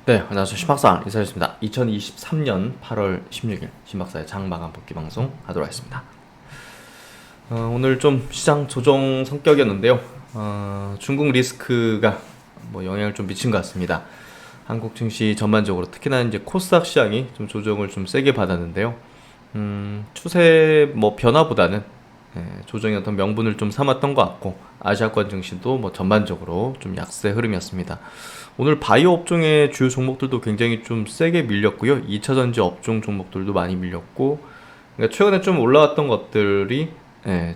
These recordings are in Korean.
네, 안녕하세요. 신박사 인사드리겠습니다. 2023년 8월 16일 신박사의 장마감 복귀 방송 하도록 하겠습니다. 오늘 좀 시장 조정 성격이었는데요. 중국 리스크가 영향을 좀 미친 것 같습니다. 한국 증시 전반적으로 특히나 이제 코스닥 시장이 좀 조정을 좀 세게 받았는데요. 추세 변화보다는 조정의 어떤 명분을 좀 삼았던 것 같고, 아시아권 증시도 전반적으로 좀 약세 흐름이었습니다. 오늘 바이오 업종의 주요 종목들도 굉장히 좀 세게 밀렸고요. 2차전지 업종 종목들도 많이 밀렸고, 그러니까 최근에 좀 올라왔던 것들이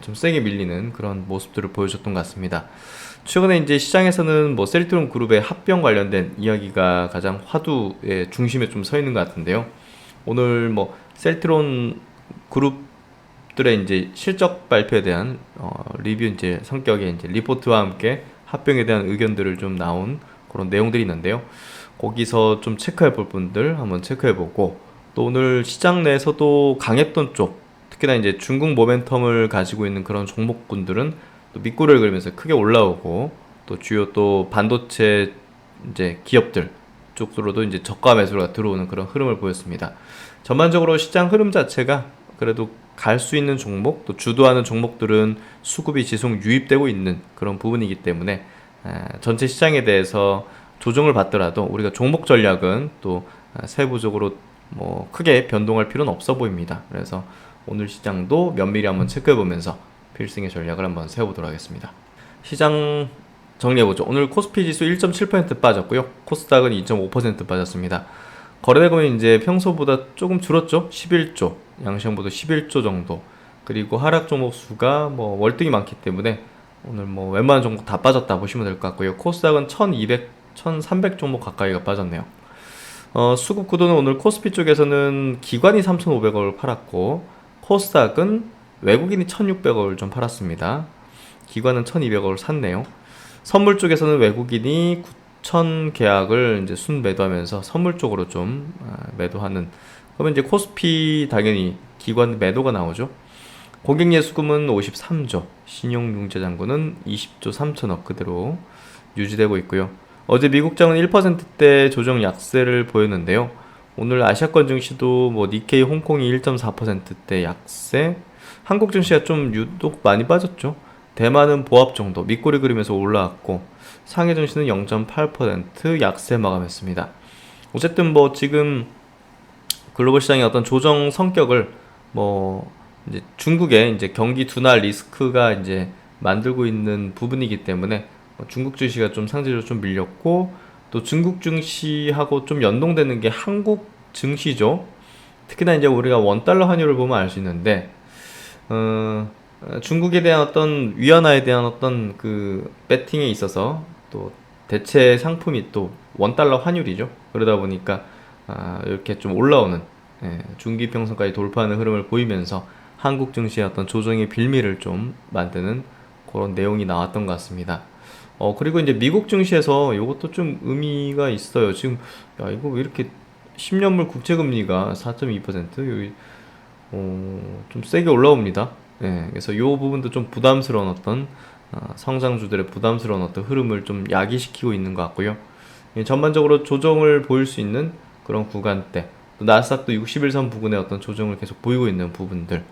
좀 세게 밀리는 그런 모습들을 보여줬던 것 같습니다. 최근에 이제 시장에서는 셀트론 그룹의 합병 관련된 이야기가 가장 화두의 중심에 좀 서 있는 것 같은데요. 오늘 셀트론 그룹들의 이제 실적 발표에 대한 리뷰 이제 성격의 이제 리포트와 함께 합병에 대한 의견들을 좀 나온 그런 내용들이 있는데요. 거기서 좀 체크해 볼 분들 한번 체크해 보고, 또 오늘 시장 내에서도 강했던 쪽, 특히나 이제 중국 모멘텀을 가지고 있는 그런 종목군들은 또 밑꼬리를 그리면서 크게 올라오고, 또 주요 또 반도체 이제 기업들 쪽으로도 이제 저가 매수가 들어오는 그런 흐름을 보였습니다. 전반적으로 시장 흐름 자체가 그래도 갈 수 있는 종목, 또 주도하는 종목들은 수급이 지속 유입되고 있는 그런 부분이기 때문에 전체 시장에 대해서 조정을 받더라도 우리가 종목 전략은 또 세부적으로 크게 변동할 필요는 없어 보입니다. 그래서 오늘 시장도 면밀히 한번 체크해 보면서 필승의 전략을 한번 세워보도록 하겠습니다. 시장 정리해보죠. 오늘 코스피 지수 1.7% 빠졌고요. 코스닥은 2.5% 빠졌습니다. 거래대금은 이제 평소보다 조금 줄었죠. 11조, 양시장보다 11조 정도. 그리고 하락 종목 수가 월등히 많기 때문에 오늘 웬만한 종목 다 빠졌다 보시면 될 것 같고요. 코스닥은 1200, 1300 종목 가까이가 빠졌네요. 수급 구도는 오늘 코스피 쪽에서는 기관이 3500억을 팔았고, 코스닥은 외국인이 1600억을 좀 팔았습니다. 기관은 1200억을 샀네요. 선물 쪽에서는 외국인이 9천 계약을 이제 순 매도하면서 선물 쪽으로 좀 매도하는. 그러면 이제 코스피 당연히 기관 매도가 나오죠. 고객예수금은 53조, 신용융자잔고는 20조 3천억 그대로 유지되고 있고요. 어제 미국장은 1%대 조정 약세를 보였는데요. 오늘 아시아권 증시도 니케이 홍콩이 1.4%대 약세, 한국 증시가 좀 유독 많이 빠졌죠. 대만은 보합 정도 밑꼬리 그리면서 올라왔고, 상해 증시는 0.8% 약세 마감했습니다. 어쨌든 지금 글로벌 시장의 어떤 조정 성격을 이제 중국의 이제 경기 둔화 리스크가 이제 만들고 있는 부분이기 때문에 중국 증시가 좀 상대적으로 좀 밀렸고, 또 중국 증시하고 좀 연동되는 게 한국 증시죠. 특히나 이제 우리가 원달러 환율을 보면 알 수 있는데, 중국에 대한 어떤 위안화에 대한 어떤 그 배팅에 있어서 또 대체 상품이 또 원달러 환율이죠. 그러다 보니까 이렇게 좀 올라오는, 중기평선까지 돌파하는 흐름을 보이면서 한국 증시의 어떤 조정의 빌미를 좀 만드는 그런 내용이 나왔던 것 같습니다. 그리고 이제 미국 증시에서 이것도 좀 의미가 있어요. 지금 이거 왜 이렇게 10년물 국채금리가 4.2% 여기 좀 세게 올라옵니다. 그래서 이 부분도 좀 부담스러운 어떤 성장주들의 부담스러운 어떤 흐름을 좀 야기시키고 있는 것 같고요. 전반적으로 조정을 보일 수 있는 그런 구간대, 또 나스닥도 61선 부근의 어떤 조정을 계속 보이고 있는 부분들,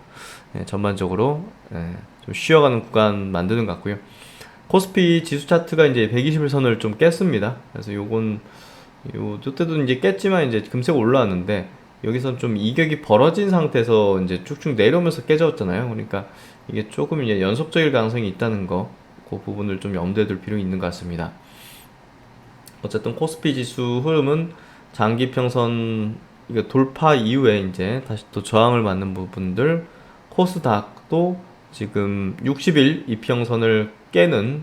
전반적으로 좀 쉬어가는 구간 만드는 것 같고요. 코스피 지수 차트가 이제 121선을 좀 깼습니다. 그래서 요때도 이제 깼지만 이제 금세 올라왔는데, 여기선 좀 이격이 벌어진 상태에서 이제 쭉쭉 내려오면서 깨졌잖아요. 그러니까 이게 조금 이제 연속적일 가능성이 있다는 거, 그 부분을 좀 염두에 둘 필요가 있는 것 같습니다. 어쨌든 코스피 지수 흐름은 장기 평선 이거 돌파 이후에 이제 다시 또 저항을 맞는 부분들, 코스닥도 지금 60일 이평선을 깨는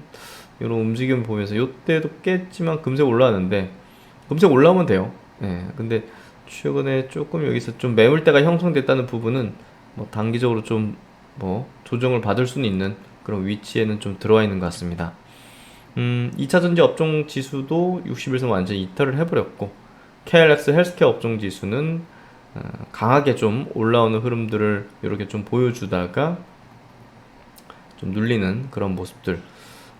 이런 움직임 보면서 이때도 깼지만 금세 올라왔는데, 금세 올라오면 돼요. 근데 최근에 조금 여기서 좀 매물대가 형성됐다는 부분은 단기적으로 좀 조정을 받을 수는 있는 그런 위치에는 좀 들어와 있는 것 같습니다. 2차전지 업종 지수도 60일선 완전히 이탈을 해버렸고, KLX 헬스케어 업종 지수는 강하게 좀 올라오는 흐름들을 이렇게 좀 보여주다가 좀 눌리는 그런 모습들.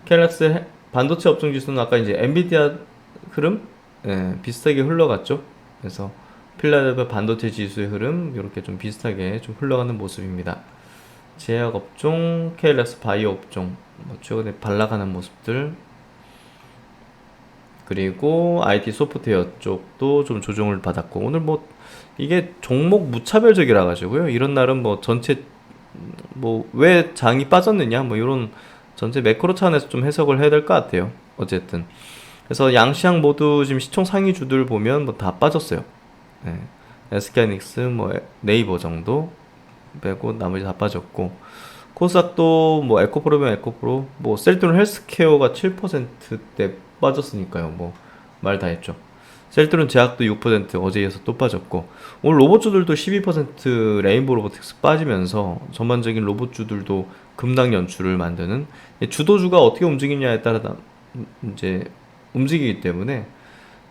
KLX 반도체 업종 지수는 아까 이제 엔비디아 흐름, 비슷하게 흘러갔죠. 그래서 필라델피아 반도체 지수의 흐름 이렇게 좀 비슷하게 좀 흘러가는 모습입니다. 제약업종, KLS 바이오 업종 최근에 발락하는 모습들, 그리고 IT 소프트웨어 쪽도 좀 조정을 받았고, 오늘 이게 종목 무차별적이라 가지고요. 이런 날은 전체 왜 장이 빠졌느냐 이런 전체 매크로 차원에서 좀 해석을 해야 될 것 같아요. 어쨌든 그래서 양시장 모두 지금 시총 상위주들 보면 다 빠졌어요. SK하이닉스 네이버 정도 빼고 나머지 다 빠졌고, 코스닥도 에코프로면 에코프로, 셀트론 헬스케어가 7%대 빠졌으니까요. 말 다 했죠. 셀트론 제약도 6% 어제 이어서 또 빠졌고, 오늘 로봇주들도 12% 레인보우 로보틱스 빠지면서 전반적인 로봇주들도 급락 연출을 만드는, 주도주가 어떻게 움직이냐에 따라 이제 움직이기 때문에,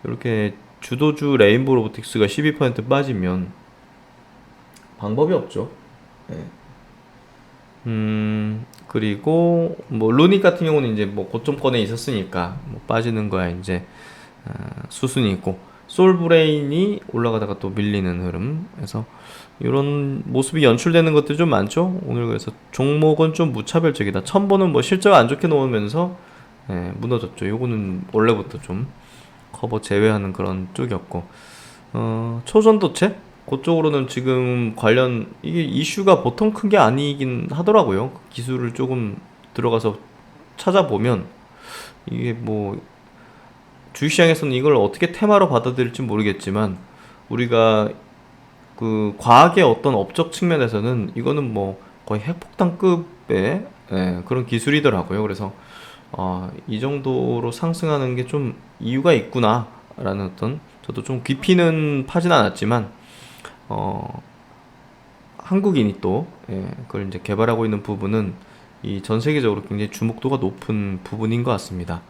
이렇게 주도주 레인보우 로보틱스가 12% 빠지면 방법이 없죠. 그리고 루닉 같은 경우는 이제 고점권에 있었으니까 빠지는 거야 이제 수순이 있고, 솔브레인이 올라가다가 또 밀리는 흐름, 그래서 이런 모습이 연출되는 것들이 좀 많죠. 오늘 그래서 종목은 좀 무차별적이다. 첨보는 실적 안 좋게 놓으면서 무너졌죠. 요거는 원래부터 좀 커버 제외하는 그런 쪽이었고, 초전도체 그쪽으로는 지금 관련 이게 이슈가 보통 큰 게 아니긴 하더라고요. 기술을 조금 들어가서 찾아보면 이게 주식시장에서는 이걸 어떻게 테마로 받아들일지 모르겠지만, 우리가 그 과학의 어떤 업적 측면에서는 이거는 거의 핵폭탄급의 그런 기술이더라고요. 그래서 이 정도로 상승하는 게 좀 이유가 있구나 라는 저도 좀 깊이는 파진 않았지만 한국인이 또 그걸 이제 개발하고 있는 부분은 이 전 세계적으로 굉장히 주목도가 높은 부분인 것 같습니다.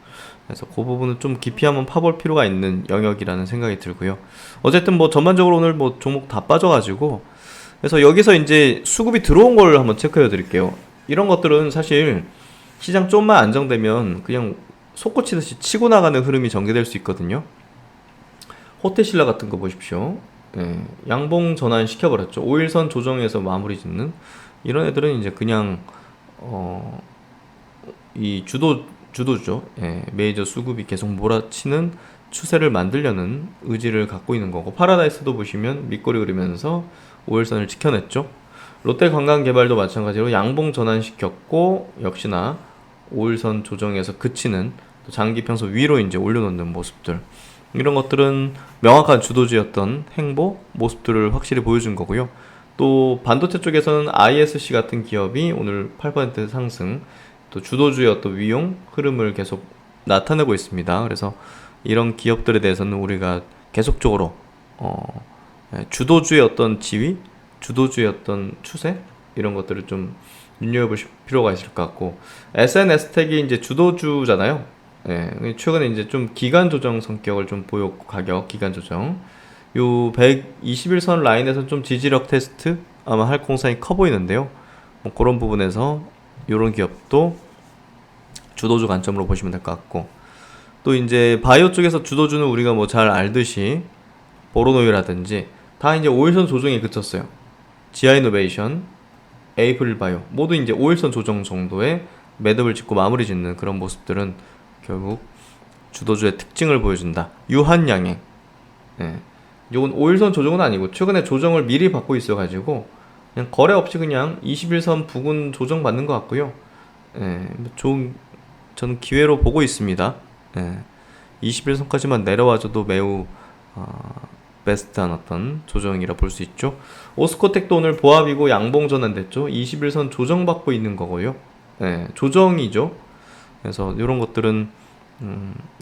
그래서 그 부분은 좀 깊이 한번 파볼 필요가 있는 영역이라는 생각이 들고요. 어쨌든 전반적으로 오늘 종목 다 빠져가지고, 그래서 여기서 이제 수급이 들어온 걸 한번 체크해 드릴게요. 이런 것들은 사실 시장 좀만 안정되면 그냥 솟구치듯이 치고 나가는 흐름이 전개될 수 있거든요. 호텔신라 같은 거 보십시오. 양봉 전환 시켜버렸죠. 5일선 조정에서 마무리 짓는 이런 애들은 이제 그냥 이 주도주죠. 메이저 수급이 계속 몰아치는 추세를 만들려는 의지를 갖고 있는 거고, 파라다이스도 보시면 밑꼬리 그리면서 5일선을 지켜냈죠. 롯데관광개발도 마찬가지로 양봉 전환시켰고, 역시나 5일선 조정에서 그치는 장기 평소 위로 이제 올려놓는 모습들, 이런 것들은 명확한 주도주였던 행보 모습들을 확실히 보여준 거고요. 또 반도체 쪽에서는 ISC 같은 기업이 오늘 8% 상승, 또 주도주의 어떤 위용 흐름을 계속 나타내고 있습니다. 그래서 이런 기업들에 대해서는 우리가 계속적으로 주도주의 어떤 지위, 주도주의 어떤 추세, 이런 것들을 좀 눈여겨볼 필요가 있을 것 같고, SNS텍이 이제 주도주잖아요. 최근에 이제 좀 기간 조정 성격을 좀 보였고, 가격 기간 조정, 요 121선 라인에서 좀 지지력 테스트 아마 할 공산이 커 보이는데요. 그런 부분에서 이런 기업도 주도주 관점으로 보시면 될 것 같고, 또 이제 바이오 쪽에서 주도주는 우리가 잘 알듯이 보로노이라든지 다 이제 5일선 조정에 그쳤어요. 지아이노베이션, 에이프릴바이오 모두 이제 5일선 조정 정도의 매듭을 짓고 마무리 짓는 그런 모습들은 결국 주도주의 특징을 보여준다. 유한양행, 이건 5일선 조정은 아니고 최근에 조정을 미리 받고 있어가지고 그냥 거래 없이 그냥 21선 부근 조정 받는 것 같고요. 저는 기회로 보고 있습니다. 21선까지만 내려와줘도 매우 베스트한 어떤 조정이라 볼 수 있죠. 오스코텍도 오늘 보합이고 양봉 전환됐죠. 21선 조정받고 있는 거고요. 조정이죠. 그래서 이런 것들은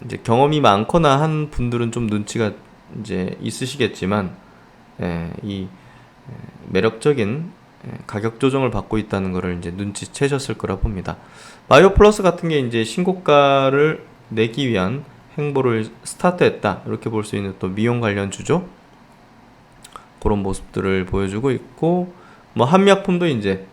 이제 경험이 많거나 한 분들은 좀 눈치가 이제 있으시겠지만, 이 매력적인 가격 조정을 받고 있다는 것을 이제 눈치채셨을 거라 봅니다. 바이오 플러스 같은 게 이제 신고가를 내기 위한 행보를 스타트했다, 이렇게 볼 수 있는 또 미용 관련 주죠. 그런 모습들을 보여주고 있고, 한미약품도 이제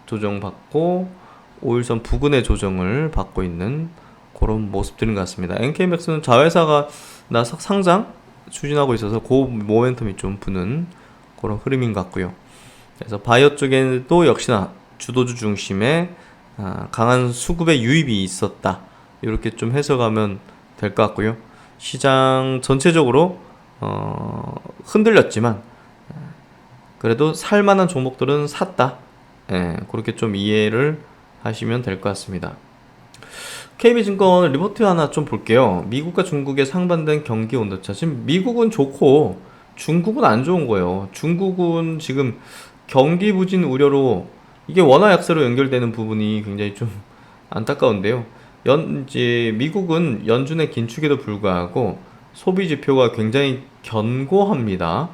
조정받고 5일선 부근의 조정을 받고 있는 그런 모습들인 것 같습니다. NK맥스는 자회사가 상장 추진하고 있어서 그 모멘텀이 좀 부는 그런 흐름인 것 같고요. 그래서 바이오 쪽에도 역시나 주도주 중심의 강한 수급의 유입이 있었다. 이렇게 좀 해석하면 될 것 같고요. 시장 전체적으로 흔들렸지만 그래도 살만한 종목들은 샀다. 예, 그렇게 좀 이해를 하시면 될 것 같습니다. KB증권 리포트 하나 좀 볼게요. 미국과 중국의 상반된 경기 온도차. 지금 미국은 좋고 중국은 안 좋은 거예요. 중국은 지금 경기 부진 우려로 이게 원화 약세로 연결되는 부분이 굉장히 좀 안타까운데요. 이제 미국은 연준의 긴축에도 불구하고 소비 지표가 굉장히 견고합니다.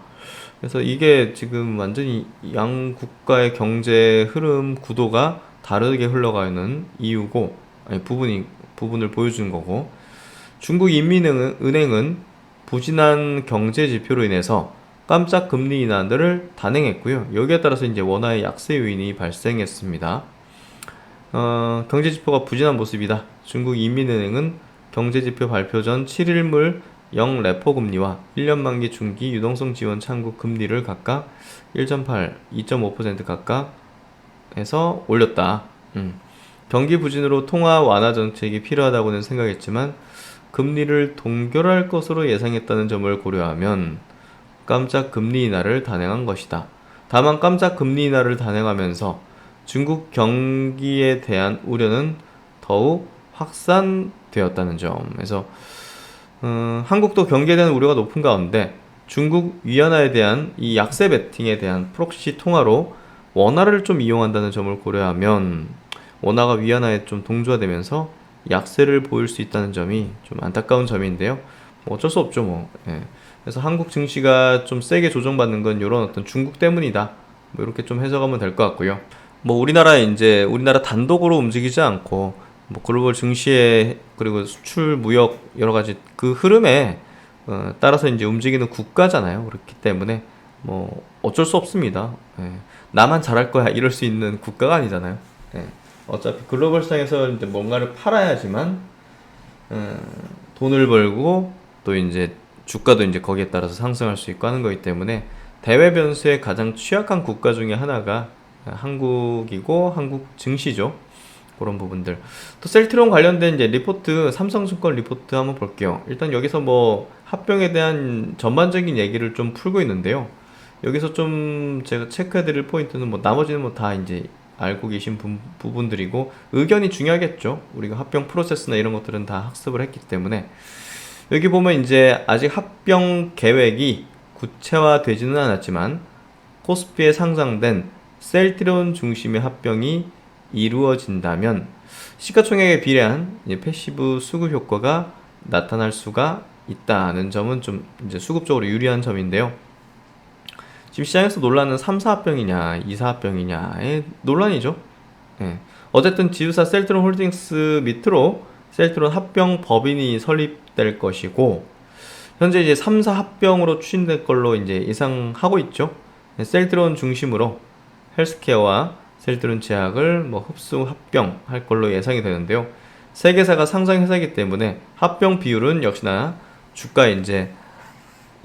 그래서 이게 지금 완전히 양 국가의 경제 흐름 구도가 다르게 흘러가는 이유고, 아니, 부분을 보여주는 거고, 중국 인민은행은 부진한 경제 지표로 인해서 깜짝 금리 인하를 단행했고요. 여기에 따라서 이제 원화의 약세 요인이 발생했습니다. 경제 지표가 부진한 모습이다. 중국 인민은행은 경제 지표 발표 전 7일물 0 레포 금리와 1년 만기 중기 유동성 지원 창구 금리를 각각 1.8, 2.5% 각각 해서 올렸다. 경기 부진으로 통화 완화 정책이 필요하다고는 생각했지만 금리를 동결할 것으로 예상했다는 점을 고려하면 깜짝 금리 인하를 단행한 것이다. 다만 깜짝 금리 인하를 단행하면서 중국 경기에 대한 우려는 더욱 확산되었다는 점. 그래서 한국도 경기에 대한 우려가 높은 가운데 중국 위안화에 대한 이 약세 베팅에 대한 프록시 통화로 원화를 좀 이용한다는 점을 고려하면 원화가 위안화에 좀 동조화되면서 약세를 보일 수 있다는 점이 좀 안타까운 점인데요. 뭐 어쩔 수 없죠, 뭐. 예. 그래서 한국 증시가 좀 세게 조정받는 건 이런 어떤 중국 때문이다. 뭐 이렇게 좀 해석하면 될 것 같고요. 뭐 우리나라 단독으로 움직이지 않고 뭐 글로벌 증시에 그리고 수출 무역 여러 가지 그 흐름에 따라서 이제 움직이는 국가잖아요. 그렇기 때문에 뭐 어쩔 수 없습니다. 예. 나만 잘할 거야 이럴 수 있는 국가가 아니잖아요. 예. 어차피 글로벌 시장에서 이제 뭔가를 팔아야지만 돈을 벌고 또 이제 주가도 이제 거기에 따라서 상승할 수 있고 하는 거기 때문에 대외 변수에 가장 취약한 국가 중에 하나가 한국이고 한국 증시죠. 그런 부분들. 또 셀트리온 관련된 이제 리포트, 삼성증권 리포트 한번 볼게요. 일단 여기서 뭐 합병에 대한 전반적인 얘기를 좀 풀고 있는데요. 여기서 좀 제가 체크해드릴 포인트는 뭐 나머지는 뭐 다 이제 알고 계신 부분들이고 의견이 중요하겠죠. 우리가 합병 프로세스나 이런 것들은 다 학습을 했기 때문에 여기 보면 이제 아직 합병 계획이 구체화되지는 않았지만 코스피에 상장된 셀트리온 중심의 합병이 이루어진다면 시가총액에 비례한 패시브 수급 효과가 나타날 수가 있다는 점은 좀 이제 수급적으로 유리한 점인데요. 지금 시장에서 논란은 3사 합병이냐 2사 합병이냐의 논란이죠. 예. 어쨌든 지주사 셀트리온 홀딩스 밑으로 셀트리온 합병 법인이 설립될 것이고 현재 이제 3사 합병으로 추진될 걸로 이제 예상하고 있죠. 셀트리온 중심으로 헬스케어와 셀트리온 제약을 뭐 흡수 합병할 걸로 예상이 되는데요. 세 개사가 상장 회사이기 때문에 합병 비율은 역시나 주가 이제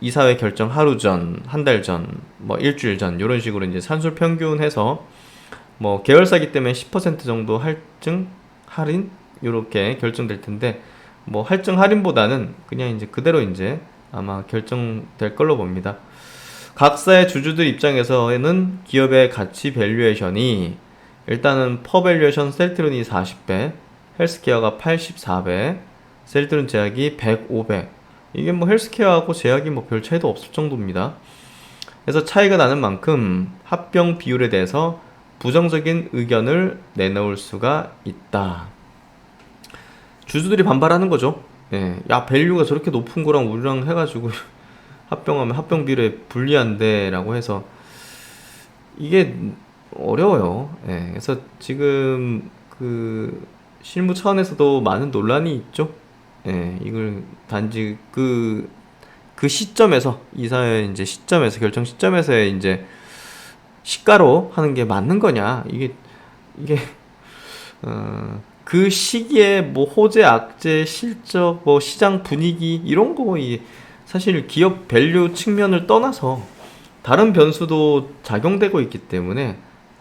이사회 결정 하루 전, 한 달 전, 뭐 일주일 전 이런 식으로 이제 산술 평균해서 뭐 계열사이기 때문에 10% 정도 할증 할인 이렇게 결정될 텐데 뭐 할증 할인보다는 그냥 이제 그대로 이제 아마 결정될 걸로 봅니다. 각사의 주주들 입장에서는 기업의 가치 밸류에이션이 일단은 퍼 밸류에이션 셀트리온이 40배, 헬스케어가 84배, 셀트리온 제약이 105배. 이게 뭐 헬스케어하고 제약이 뭐 별 차이도 없을 정도입니다. 그래서 차이가 나는 만큼 합병 비율에 대해서 부정적인 의견을 내놓을 수가 있다. 주주들이 반발하는 거죠. 예. 야, 밸류가 저렇게 높은 거랑 우리랑 해가지고 합병하면 합병 비율에 불리한데 라고 해서 이게 어려워요. 예. 그래서 지금 그 실무 차원에서도 많은 논란이 있죠. 예. 이걸 단지 그 시점에서 이사회 이제 시점에서 결정 시점에서의 이제 시가로 하는 게 맞는 거냐 이게 그 시기에 뭐 호재, 악재, 실적, 뭐 시장 분위기 이런 거 사실 기업 밸류 측면을 떠나서 다른 변수도 작용되고 있기 때문에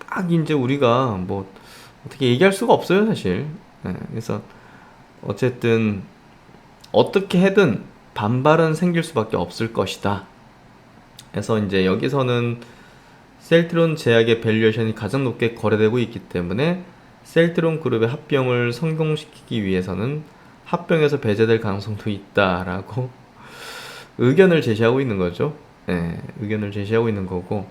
딱 이제 우리가 뭐 어떻게 얘기할 수가 없어요, 사실. 그래서 어쨌든 어떻게 해든 반발은 생길 수밖에 없을 것이다. 그래서 이제 여기서는 셀트론 제약의 밸류에이션이 가장 높게 거래되고 있기 때문에 셀트론 그룹의 합병을 성공시키기 위해서는 합병에서 배제될 가능성도 있다라고 의견을 제시하고 있는 거죠. 의견을 제시하고 있는 거고,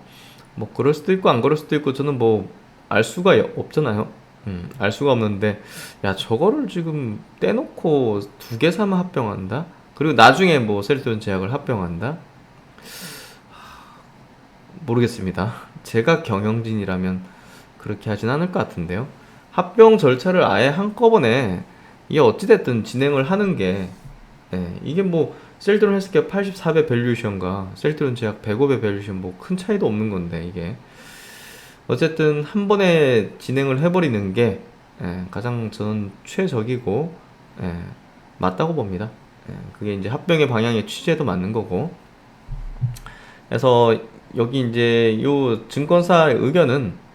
뭐 그럴 수도 있고 안 그럴 수도 있고, 저는 뭐 알 수가 없잖아요. 알 수가 없는데, 야 저거를 지금 떼놓고 두 개 사면 합병한다? 그리고 나중에 뭐 셀트론 제약을 합병한다? 모르겠습니다. 제가 경영진이라면 그렇게 하진 않을 것 같은데요. 합병 절차를 아예 한꺼번에 이게 어찌됐든 진행을 하는 게, 이게 뭐 셀트론 헬스케어 84배 밸류에이션과 셀트론 제약 105배 밸류에이션 뭐 큰 차이도 없는 건데, 이게 어쨌든 한 번에 진행을 해버리는 게 가장 저는 최적이고 맞다고 봅니다. 그게 이제 합병의 방향의 취지에도 맞는 거고. 그래서 여기 이제 요 증권사 의견은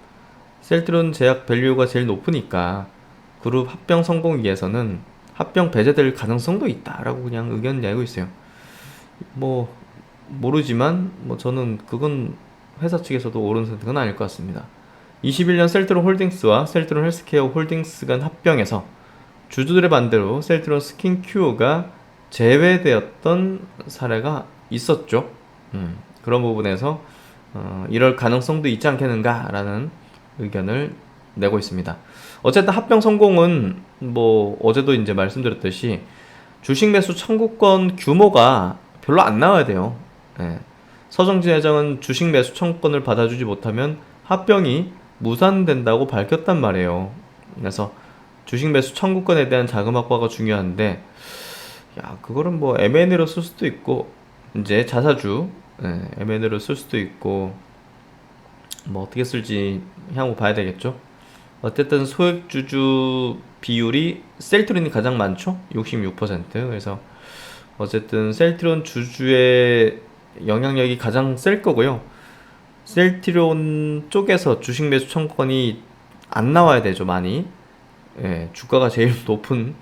셀트론 제약 밸류가 제일 높으니까 그룹 합병 성공 위해서는 합병 배제될 가능성도 있다라고 그냥 의견 내고 있어요. 뭐 모르지만 뭐 저는 그건 회사 측에서도 옳은 선택은 아닐 것 같습니다. 21년 셀트론 홀딩스와 셀트론 헬스케어 홀딩스 간 합병에서 주주들의 반대로 셀트론 스킨큐어가 제외되었던 사례가 있었죠. 그런 부분에서 이럴 가능성도 있지 않겠는가라는 의견을 내고 있습니다. 어쨌든 합병 성공은 뭐 어제도 이제 말씀드렸듯이 주식 매수 청구권 규모가 별로 안 나와야 돼요. 서정진 회장은 주식 매수 청구권을 받아주지 못하면 합병이 무산된다고 밝혔단 말이에요. 그래서 주식 매수 청구권에 대한 자금 확보가 중요한데, 야 그거는 뭐 M&A로 쓸 수도 있고, 이제 자사주 M&A로 쓸 수도 있고, 뭐 어떻게 쓸지 향후 봐야 되겠죠. 어쨌든 소액주주 비율이 셀트론이 가장 많죠. 66%. 그래서 어쨌든 셀트론 주주의 영향력이 가장 셀 거고요. 셀트론 쪽에서 주식 매수 청구권이 안 나와야 되죠, 많이. 주가가 제일 높은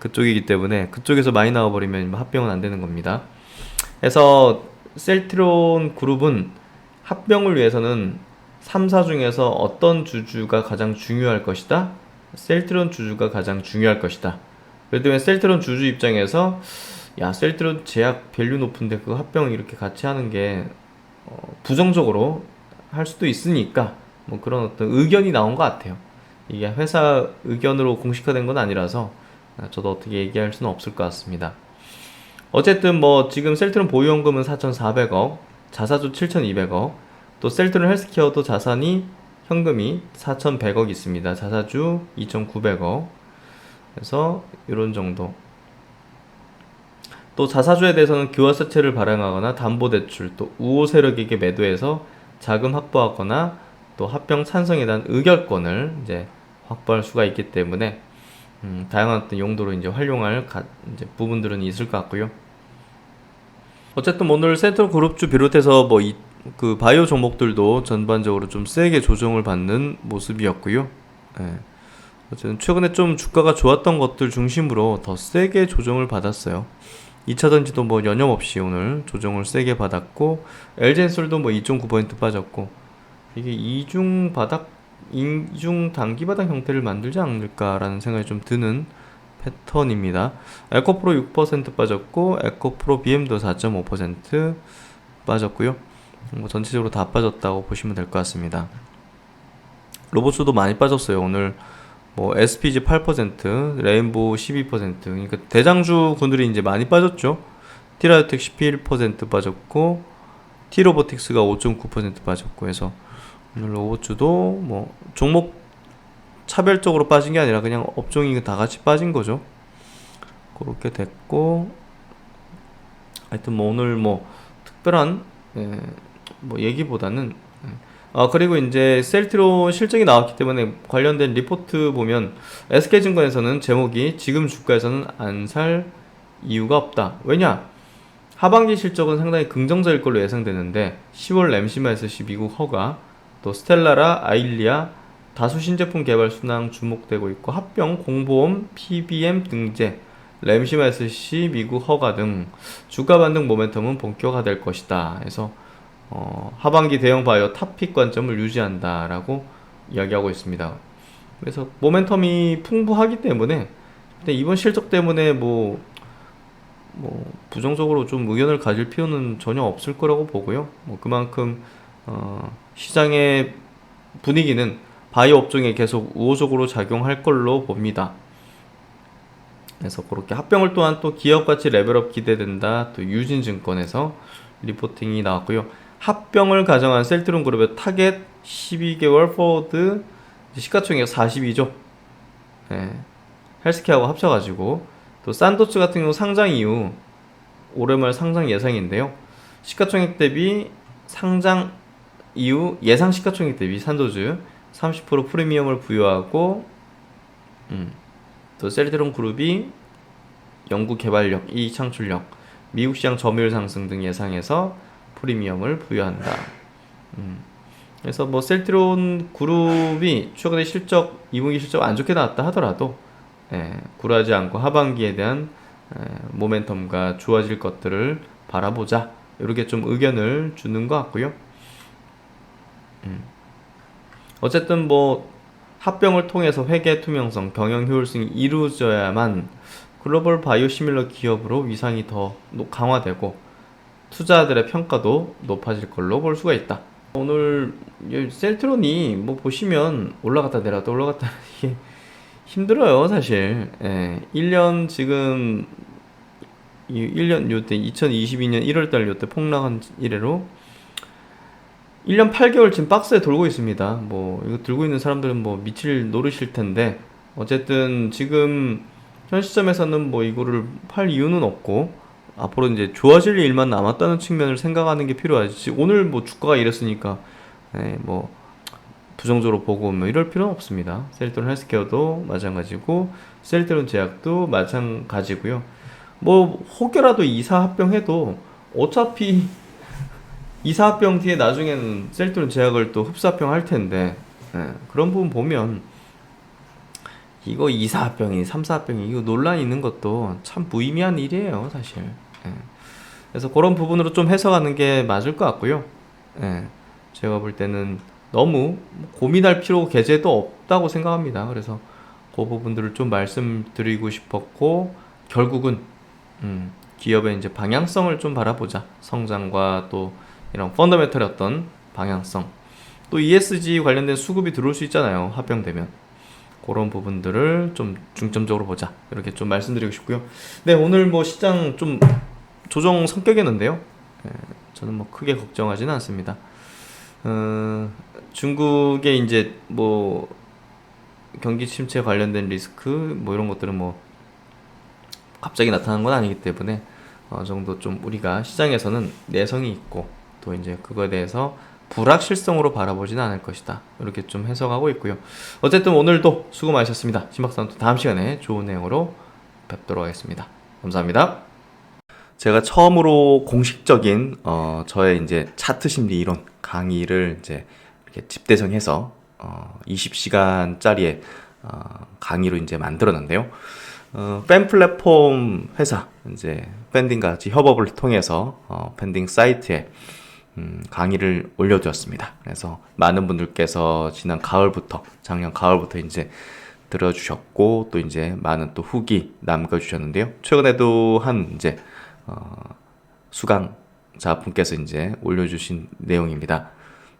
그쪽이기 때문에 그쪽에서 많이 나와버리면 합병은 안 되는 겁니다. 그래서 셀트론 그룹은 합병을 위해서는 3사 중에서 어떤 주주가 가장 중요할 것이다? 셀트론 주주가 가장 중요할 것이다. 그렇기 때문에 셀트론 주주 입장에서 야 셀트론 제약 밸류 높은데 그거 합병을 이렇게 같이 하는 게 부정적으로 할 수도 있으니까 뭐 그런 어떤 의견이 나온 것 같아요. 이게 회사 의견으로 공식화된 건 아니라서 저도 어떻게 얘기할 수는 없을 것 같습니다. 어쨌든 뭐 지금 셀트론 보유원금은 4,400억, 자사주 7,200억, 또 셀트론 헬스케어도 자산이 현금이 4,100억 있습니다. 자사주 2,900억. 그래서 이런 정도. 또 자사주에 대해서는 교환사채를 발행하거나 담보대출, 또 우호 세력에게 매도해서 자금 확보하거나 또 합병 찬성에 대한 의결권을 이제 확보할 수가 있기 때문에 다양한 어떤 용도로 이제 활용할 이제 부분들은 있을 것 같고요. 어쨌든 오늘 센트럴 그룹주 비롯해서 뭐 그 바이오 종목들도 전반적으로 좀 세게 조정을 받는 모습이었고요. 어쨌든 최근에 좀 주가가 좋았던 것들 중심으로 더 세게 조정을 받았어요. 2차전지도 뭐 여념없이 오늘 조정을 세게 받았고, LG엔솔도 뭐 2.9% 빠졌고, 이게 이중 단기 바닥 형태를 만들지 않을까라는 생각이 좀 드는 패턴입니다. 에코프로 6% 빠졌고, 에코프로 BM도 4.5% 빠졌고요. 뭐 전체적으로 다 빠졌다고 보시면 될 것 같습니다. 로봇수도 많이 빠졌어요. 오늘 뭐 SPG 8%, 레인보우 12%, 그러니까 대장주군들이 이제 많이 빠졌죠. 티라이오텍 11% 빠졌고, 티로보틱스가 5.9% 빠졌고 해서 오늘 로봇주도 뭐 종목 차별적으로 빠진 게 아니라 그냥 업종이 다 같이 빠진 거죠. 그렇게 됐고, 하여튼 뭐 오늘 뭐 특별한 뭐 얘기보다는 그리고 이제 셀트론 실적이 나왔기 때문에 관련된 리포트 보면 SK증권에서는 제목이 지금 주가에서는 안 살 이유가 없다. 왜냐? 하반기 실적은 상당히 긍정적일 걸로 예상되는데 10월 램시마에서 미국 허가, 또 스텔라라, 아일리아 다수 신제품 개발 순항 주목되고 있고 합병, 공보험, PBM 등재, 램시마에서 미국 허가 등 주가 반등 모멘텀은 본격화될 것이다. 그래서 하반기 대형 바이오 탑픽 관점을 유지한다라고 이야기하고 있습니다. 그래서 모멘텀이 풍부하기 때문에 근데 이번 실적 때문에 부정적으로 좀 의견을 가질 필요는 전혀 없을 거라고 보고요. 그만큼 시장의 분위기는 바이오 업종에 계속 우호적으로 작용할 걸로 봅니다. 그래서 그렇게 합병을 또한 또 기업가치 레벨업 기대된다. 또 유진증권에서 리포팅이 나왔고요. 합병을 가정한 셀트론 그룹의 타겟 12개월 포워드 시가총액 42조. 네. 헬스케어하고 합쳐가지고 또 산도츠 같은 경우 상장 이후 올해 말 상장 예상인데요. 시가총액 대비 상장 이후 예상 시가총액 대비 산도즈 30% 프리미엄을 부여하고 또 셀트론 그룹이 연구 개발력, 이익 창출력, 미국 시장 점유율 상승 등 예상해서 프리미엄을 부여한다. 그래서 셀트론 그룹이 최근에 실적 2분기 실적 안 좋게 나왔다 하더라도 굴하지 않고 하반기에 대한 모멘텀과 좋아질 것들을 바라보자. 이렇게 좀 의견을 주는 것 같고요. 어쨌든 합병을 통해서 회계 투명성, 경영 효율성이 이루어져야만 글로벌 바이오시밀러 기업으로 위상이 더 강화되고 투자자들의 평가도 높아질 걸로 볼 수가 있다. 오늘 셀트론이 보시면 올라갔다 내려갔다 올라갔다 이게 힘들어요 사실. 1년 지금 1년 요때 2022년 1월달 요때 폭락한 이래로 1년 8개월 지금 박스에 돌고 있습니다. 이거 들고 있는 사람들은 미칠 노릇일 텐데 어쨌든 지금 현 시점에서는 이거를 팔 이유는 없고 앞으로 이제 좋아질 일만 남았다는 측면을 생각하는 게 필요하지. 오늘 주가가 이랬으니까 부정적으로 보고 이럴 필요는 없습니다. 셀트론 헬스케어도 마찬가지고 셀트론 제약도 마찬가지고요. 혹여라도 이사 합병해도 어차피 이사 합병 뒤에 나중에는 셀트론 제약을 또 흡사 합병 할 텐데 그런 부분 보면 이거 이사 합병이 3사 합병이 이거 논란이 있는 것도 참 무의미한 일이에요 사실. 그래서 그런 부분으로 좀 해석하는 게 맞을 것 같고요. 제가 볼 때는 너무 고민할 필요 계제도 없다고 생각합니다. 그래서 그 부분들을 좀 말씀드리고 싶었고 결국은 기업의 이제 방향성을 좀 바라보자. 성장과 또 이런 펀더멘털의 어떤 방향성, 또 ESG 관련된 수급이 들어올 수 있잖아요. 합병되면 그런 부분들을 좀 중점적으로 보자. 이렇게 좀 말씀드리고 싶고요. 네, 오늘 시장 좀 조정 성격이었는데요. 저는 크게 걱정하지는 않습니다. 중국의 이제 경기 침체 관련된 리스크 이런 것들은 갑자기 나타난 건 아니기 때문에 어느 정도 좀 우리가 시장에서는 내성이 있고 또 이제 그거에 대해서 불확실성으로 바라보지는 않을 것이다. 이렇게 좀 해석하고 있고요. 어쨌든 오늘도 수고 많으셨습니다. 신박사는 또 다음 시간에 좋은 내용으로 뵙도록 하겠습니다. 감사합니다. 제가 처음으로 공식적인 저의 이제 차트 심리 이론 강의를 이제 이렇게 집대성해서 20시간짜리의 강의로 이제 만들었는데요. 팬 플랫폼 회사 이제 팬딩과 같이 협업을 통해서 팬딩 사이트에 강의를 올려두었습니다. 그래서 많은 분들께서 작년 가을부터 이제 들어주셨고 또 이제 많은 또 후기 남겨주셨는데요. 최근에도 한 이제 수강자 분께서 이제 올려주신 내용입니다.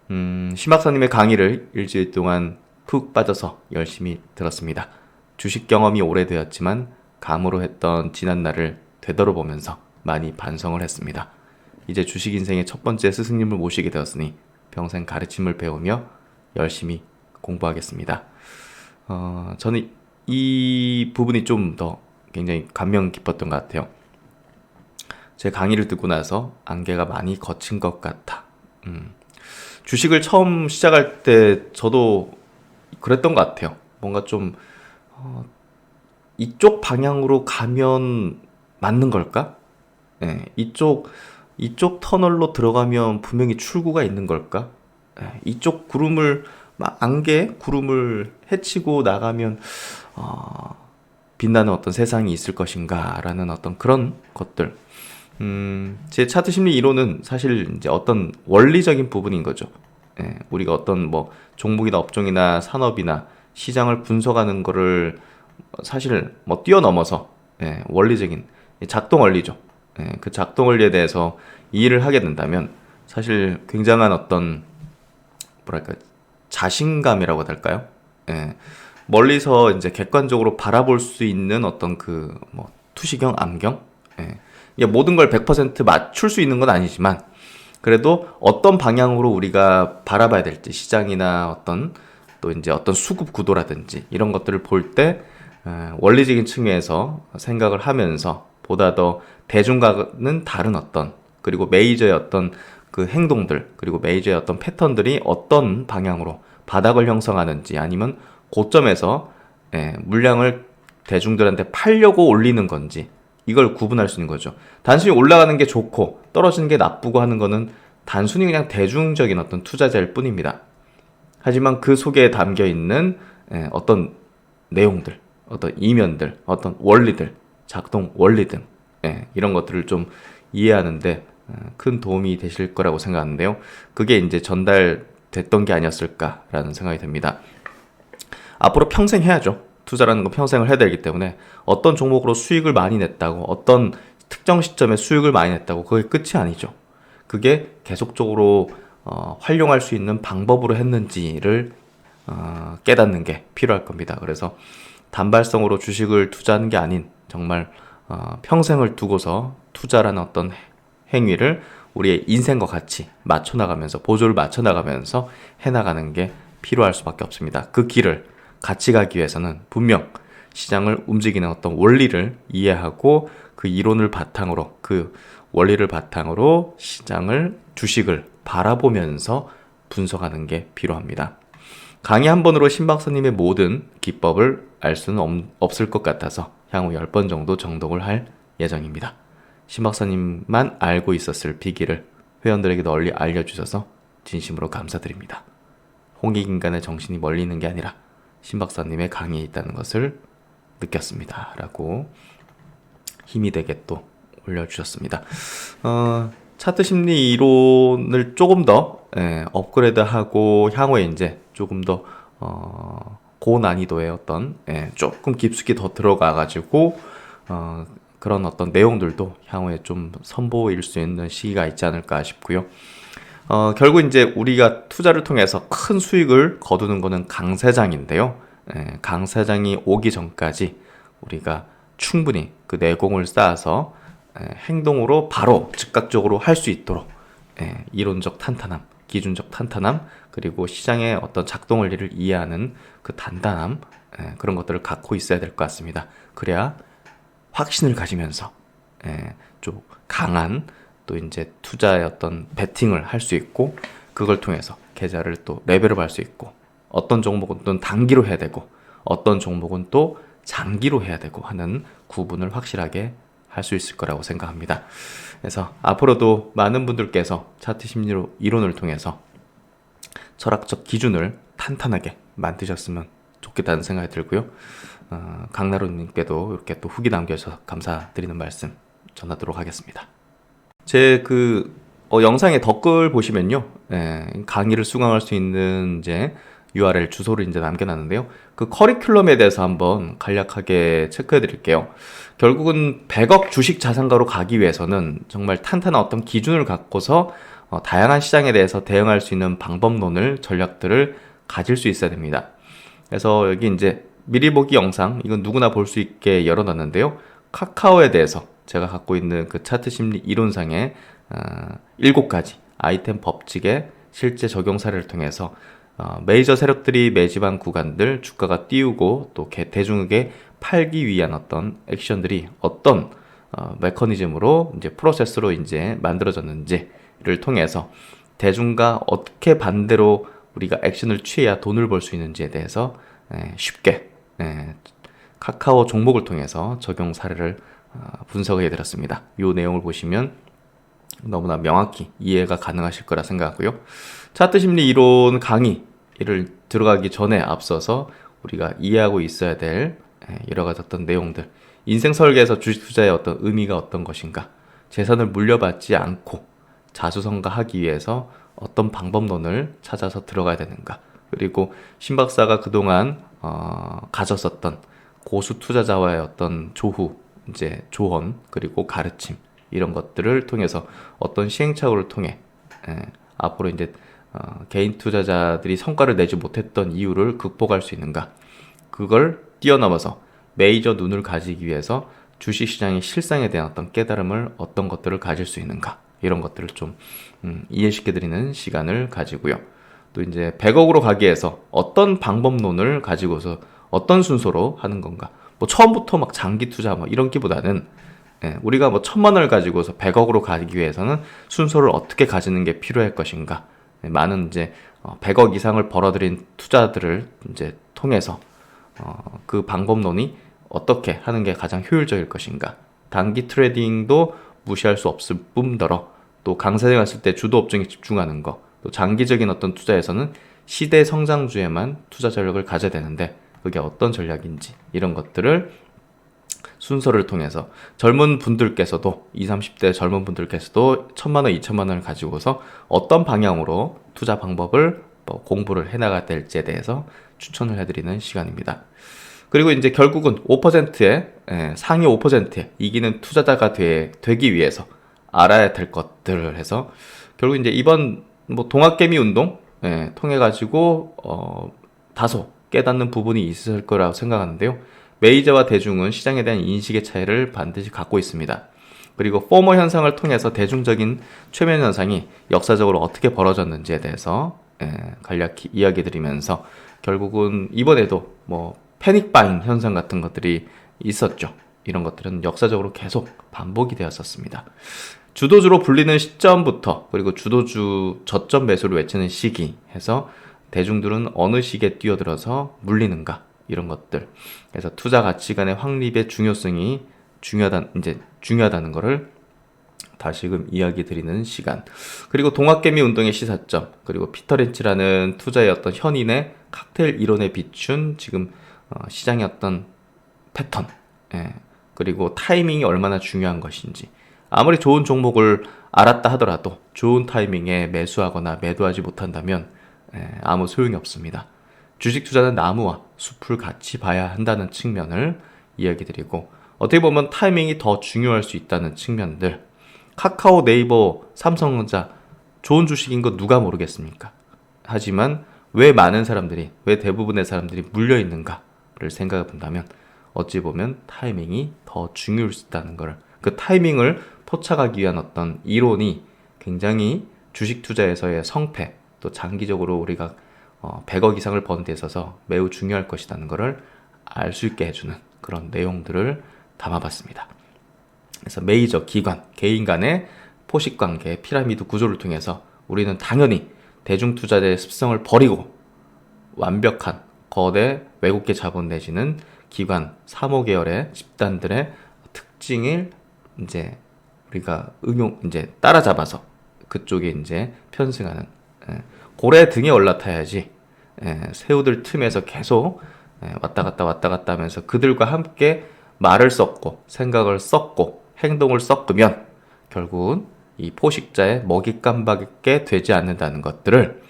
심박사님의 강의를 일주일 동안 푹 빠져서 열심히 들었습니다. 주식 경험이 오래되었지만 감으로 했던 지난날을 되돌아보면서 많이 반성을 했습니다. 이제 주식 인생의 첫 번째 스승님을 모시게 되었으니 평생 가르침을 배우며 열심히 공부하겠습니다. 저는 이 부분이 좀 더 굉장히 감명 깊었던 것 같아요. 제 강의를 듣고 나서 안개가 많이 걷힌 것 같아. 주식을 처음 시작할 때 저도 그랬던 것 같아요. 뭔가 좀 이쪽 방향으로 가면 맞는 걸까? 예, 이쪽 터널로 들어가면 분명히 출구가 있는 걸까? 예, 이쪽 구름을 안개 구름을 헤치고 나가면 빛나는 어떤 세상이 있을 것인가라는 어떤 그런 것들. 제 차트 심리 이론은 사실 이제 어떤 원리적인 부분인 거죠. 예, 우리가 어떤 뭐 종목이나 업종이나 산업이나 시장을 분석하는 거를 사실 뭐 뛰어넘어서 원리적인 작동 원리죠. 그 작동 원리에 대해서 이해를 하게 된다면 사실 굉장한 어떤 뭐랄까 자신감이라고 해야 될까요? 멀리서 이제 객관적으로 바라볼 수 있는 어떤 그 뭐 투시경, 암경, 이게 모든 걸 100% 맞출 수 있는 건 아니지만 그래도 어떤 방향으로 우리가 바라봐야 될지 시장이나 어떤 또 이제 어떤 수급 구도라든지 이런 것들을 볼 때 원리적인 측면에서 생각을 하면서 보다 더 대중과는 다른 어떤 그리고 메이저의 어떤 그 행동들 그리고 메이저의 어떤 패턴들이 어떤 방향으로 바닥을 형성하는지 아니면 고점에서 물량을 대중들한테 팔려고 올리는 건지 이걸 구분할 수 있는 거죠. 단순히 올라가는 게 좋고 떨어지는 게 나쁘고 하는 거는 단순히 그냥 대중적인 어떤 투자자일 뿐입니다. 하지만 그 속에 담겨 있는 어떤 내용들, 어떤 이면들, 어떤 원리들, 작동 원리 등 이런 것들을 좀 이해하는데 큰 도움이 되실 거라고 생각하는데요. 그게 이제 전달됐던 게 아니었을까라는 생각이 듭니다. 앞으로 평생 해야죠. 투자라는 건 평생을 해야 되기 때문에 어떤 종목으로 수익을 많이 냈다고 어떤 특정 시점에 수익을 많이 냈다고 그게 끝이 아니죠. 그게 계속적으로 활용할 수 있는 방법으로 했는지를 깨닫는 게 필요할 겁니다. 그래서 단발성으로 주식을 투자하는 게 아닌 정말 평생을 두고서 투자라는 어떤 행위를 우리의 인생과 같이 맞춰나가면서 보조를 맞춰나가면서 해나가는 게 필요할 수밖에 없습니다. 그 길을 같이 가기 위해서는 분명 시장을 움직이는 어떤 원리를 이해하고 그 이론을 바탕으로 그 원리를 바탕으로 시장을 주식을 바라보면서 분석하는 게 필요합니다. 강의 한 번으로 신 박사님의 모든 기법을 알 수는 없을 것 같아서 향후 10번 정도 정독을 할 예정입니다. 신 박사님만 알고 있었을 비기를 회원들에게 널리 알려주셔서 진심으로 감사드립니다. 홍익인간의 정신이 멀리 있는 게 아니라 신 박사님의 강의에 있다는 것을 느꼈습니다. 라고 힘이 되게 또 올려주셨습니다. 차트 심리 이론을 조금 더 업그레이드하고 향후에 이제 조금 더 고난이도의 어떤 조금 깊숙이 더 들어가가지고 그런 어떤 내용들도 향후에 좀 선보일 수 있는 시기가 있지 않을까 싶고요. 결국 이제 우리가 투자를 통해서 큰 수익을 거두는 거는 강세장인데요. 강세장이 오기 전까지 우리가 충분히 그 내공을 쌓아서 행동으로 바로 즉각적으로 할 수 있도록 이론적 탄탄함, 기준적 탄탄함, 그리고 시장의 어떤 작동 원리를 이해하는 그 단단함 그런 것들을 갖고 있어야 될 것 같습니다. 그래야 확신을 가지면서 좀 강한 또 이제 투자의 어떤 베팅을 할 수 있고 그걸 통해서 계좌를 또 레벨업 할 수 있고 어떤 종목은 또 단기로 해야 되고 어떤 종목은 또 장기로 해야 되고 하는 구분을 확실하게 할 수 있을 거라고 생각합니다. 그래서 앞으로도 많은 분들께서 차트 심리로 이론을 통해서 철학적 기준을 탄탄하게 만드셨으면 좋겠다는 생각이 들고요. 강나루님께도 이렇게 또 후기 남겨주셔서 감사드리는 말씀 전하도록 하겠습니다. 제 영상의 댓글 보시면요, 강의를 수강할 수 있는 이제 URL 주소를 이제 남겨놨는데요. 그 커리큘럼에 대해서 한번 간략하게 체크해 드릴게요. 결국은 100억 주식 자산가로 가기 위해서는 정말 탄탄한 어떤 기준을 갖고서 다양한 시장에 대해서 대응할 수 있는 방법론을, 전략들을 가질 수 있어야 됩니다. 그래서 여기 이제 미리 보기 영상, 이건 누구나 볼 수 있게 열어놨는데요. 카카오에 대해서 제가 갖고 있는 그 차트 심리 이론상의 7가지 아이템 법칙의 실제 적용 사례를 통해서 메이저 세력들이 매집한 구간들 주가가 띄우고 또 대중에게 팔기 위한 어떤 액션들이 어떤 메커니즘으로 이제 프로세스로 이제 만들어졌는지를 통해서 대중과 어떻게 반대로 우리가 액션을 취해야 돈을 벌 수 있는지에 대해서 쉽게 카카오 종목을 통해서 적용 사례를 분석을 해드렸습니다. 이 내용을 보시면 너무나 명확히 이해가 가능하실 거라 생각하고요. 차트 심리 이론 강의를 들어가기 전에 앞서서 우리가 이해하고 있어야 될 여러 가지 어떤 내용들, 인생 설계에서 주식 투자의 어떤 의미가 어떤 것인가, 재산을 물려받지 않고 자수성가하기 위해서 어떤 방법론을 찾아서 들어가야 되는가, 그리고 신 박사가 그동안 가졌었던 고수 투자자와의 어떤 조언, 그리고 가르침, 이런 것들을 통해서 어떤 시행착오를 통해 앞으로 이제 개인 투자자들이 성과를 내지 못했던 이유를 극복할 수 있는가, 그걸 뛰어넘어서 메이저 눈을 가지기 위해서 주식시장의 실상에 대한 어떤 깨달음을, 어떤 것들을 가질 수 있는가, 이런 것들을 좀 이해시켜드리는 시간을 가지고요. 또 이제 100억으로 가기 위해서 어떤 방법론을 가지고서 어떤 순서로 하는 건가, 뭐 처음부터 막 장기 투자 뭐 이런 기보다는 우리가 뭐 1000만 원을 가지고서 100억으로 가기 위해서는 순서를 어떻게 가지는 게 필요할 것인가, 많은 이제 100억 이상을 벌어들인 투자들을 이제 통해서 그 방법론이 어떻게 하는 게 가장 효율적일 것인가, 단기 트레이딩도 무시할 수 없을 뿐더러 또 강세에 왔을 때 주도 업종에 집중하는 거, 또 장기적인 어떤 투자에서는 시대 성장주에만 투자 전략을 가져야 되는데 그게 어떤 전략인지, 이런 것들을 순서를 통해서 젊은 분들께서도 20, 30대 젊은 분들께서도 1000만 원, 2000만 원을 가지고서 어떤 방향으로 투자 방법을 공부를 해나가야 될지에 대해서 추천을 해드리는 시간입니다. 그리고 이제 결국은 5%의 상위 5%에 이기는 투자자가 되기 위해서 알아야 될 것들을 해서 결국 이제 이번 뭐 동학개미 운동 통해 가지고 다소 깨닫는 부분이 있을 거라고 생각하는데요. 메이저와 대중은 시장에 대한 인식의 차이를 반드시 갖고 있습니다. 그리고 포머 현상을 통해서 대중적인 최면 현상이 역사적으로 어떻게 벌어졌는지에 대해서 간략히 이야기 드리면서 결국은 이번에도 뭐 패닉 바잉 현상 같은 것들이 있었죠. 이런 것들은 역사적으로 계속 반복이 되었었습니다. 주도주로 불리는 시점부터, 그리고 주도주 저점 매수를 외치는 시기 해서 대중들은 어느 시기에 뛰어들어서 물리는가, 이런 것들. 그래서 투자 가치관의 확립의 중요성이 중요하다는 것을 다시금 이야기 드리는 시간. 그리고 동학개미 운동의 시사점, 그리고 피터 린치라는 투자의 어떤 현인의 칵테일 이론에 비춘 지금 시장의 어떤 패턴, 그리고 타이밍이 얼마나 중요한 것인지, 아무리 좋은 종목을 알았다 하더라도 좋은 타이밍에 매수하거나 매도하지 못한다면 아무 소용이 없습니다. 주식 투자는 나무와 숲을 같이 봐야 한다는 측면을 이야기 드리고, 어떻게 보면 타이밍이 더 중요할 수 있다는 측면들, 카카오, 네이버, 삼성전자 좋은 주식인 거 누가 모르겠습니까? 하지만 왜 대부분의 사람들이 물려 있는가를 생각해 본다면 어찌 보면 타이밍이 더 중요할 수 있다는 걸, 그 타이밍을 포착하기 위한 어떤 이론이 굉장히 주식 투자에서의 성패, 또 장기적으로 우리가 100억 이상을 버는 데 있어서 매우 중요할 것이라는 것을 알 수 있게 해주는 그런 내용들을 담아봤습니다. 그래서 메이저, 기관, 개인 간의 포식관계, 피라미드 구조를 통해서 우리는 당연히 대중투자자의 습성을 버리고 완벽한 거대 외국계 자본 내지는 기관, 사모 계열의 집단들의 특징을 이제 우리가 따라잡아서 그쪽에 이제 편승하는, 고래 등에 올라타야지 새우들 틈에서 계속 왔다 갔다 하면서 그들과 함께 말을 섞고 생각을 섞고 행동을 섞으면 결국은 이 포식자의 먹잇감밖에 되지 않는다는 것들을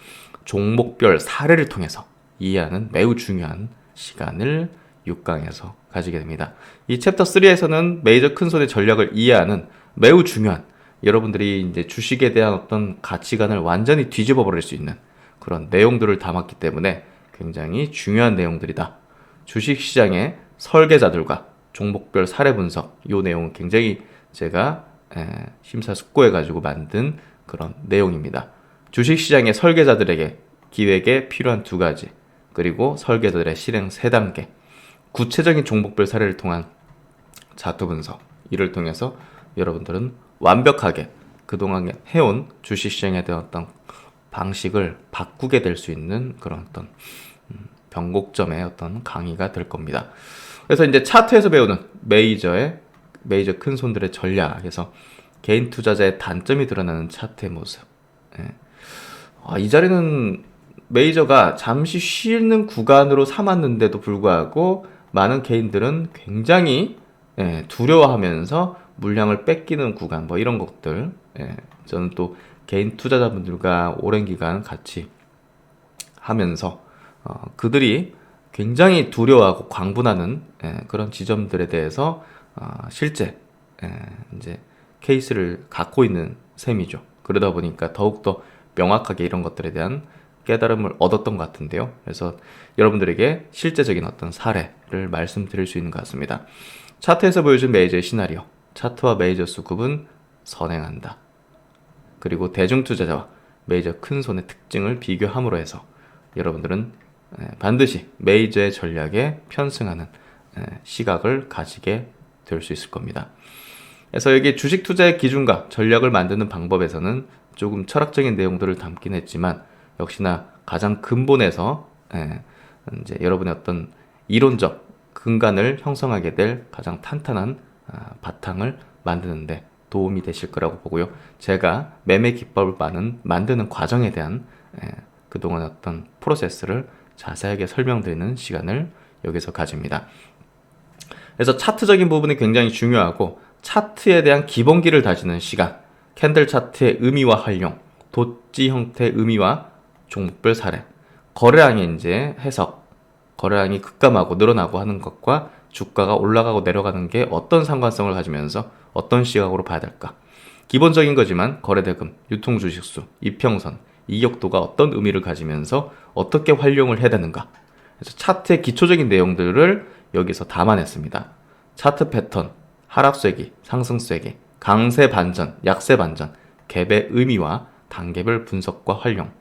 종목별 사례를 통해서 이해하는 매우 중요한 시간을 6강에서 가지게 됩니다. 이 챕터 3에서는 메이저 큰손의 전략을 이해하는 매우 중요한, 여러분들이 이제 주식에 대한 어떤 가치관을 완전히 뒤집어 버릴 수 있는 그런 내용들을 담았기 때문에 굉장히 중요한 내용들이다. 주식시장의 설계자들과 종목별 사례 분석, 이 내용은 굉장히 제가 심사숙고해가지고 만든 그런 내용입니다. 주식시장의 설계자들에게 기획에 필요한 2가지, 그리고 설계자들의 실행 3단계, 구체적인 종목별 사례를 통한 자투 분석, 이를 통해서 여러분들은 완벽하게 그동안 해온 주식시장에 대한 어떤 방식을 바꾸게 될 수 있는 그런 어떤 변곡점의 어떤 강의가 될 겁니다. 그래서 이제 차트에서 배우는 메이저 큰 손들의 전략에서 개인 투자자의 단점이 드러나는 차트의 모습. 이 자리는 메이저가 잠시 쉬는 구간으로 삼았는데도 불구하고 많은 개인들은 굉장히 두려워하면서 물량을 뺏기는 구간, 뭐 이런 것들. 저는 또 개인 투자자분들과 오랜 기간 같이 하면서 그들이 굉장히 두려워하고 광분하는 그런 지점들에 대해서 실제 이제 케이스를 갖고 있는 셈이죠. 그러다 보니까 더욱더 명확하게 이런 것들에 대한 깨달음을 얻었던 것 같은데요. 그래서 여러분들에게 실제적인 어떤 사례를 말씀드릴 수 있는 것 같습니다. 차트에서 보여준 메이저의 시나리오, 차트와 메이저 수급은 선행한다. 그리고 대중투자자와 메이저 큰손의 특징을 비교함으로 해서 여러분들은 반드시 메이저의 전략에 편승하는 시각을 가지게 될 수 있을 겁니다. 그래서 여기 주식 투자의 기준과 전략을 만드는 방법에서는 조금 철학적인 내용들을 담긴 했지만 역시나 가장 근본에서 이제 여러분의 어떤 이론적 근간을 형성하게 될 가장 탄탄한 바탕을 만드는데 도움이 되실 거라고 보고요. 제가 매매 기법을 만드는 과정에 대한 그동안의 어떤 프로세스를 자세하게 설명드리는 시간을 여기서 가집니다. 그래서 차트적인 부분이 굉장히 중요하고 차트에 대한 기본기를 다지는 시간, 캔들 차트의 의미와 활용, 도지 형태의 의미와 종목별 사례, 거래량의 이제 해석, 거래량이 급감하고 늘어나고 하는 것과 주가가 올라가고 내려가는 게 어떤 상관성을 가지면서 어떤 시각으로 봐야 될까? 기본적인 거지만 거래대금, 유통주식수, 이평선, 이격도가 어떤 의미를 가지면서 어떻게 활용을 해야 되는가? 그래서 차트의 기초적인 내용들을 여기서 담아냈습니다. 차트 패턴, 하락세기, 상승세기, 강세 반전, 약세 반전, 갭의 의미와 단계별 분석과 활용,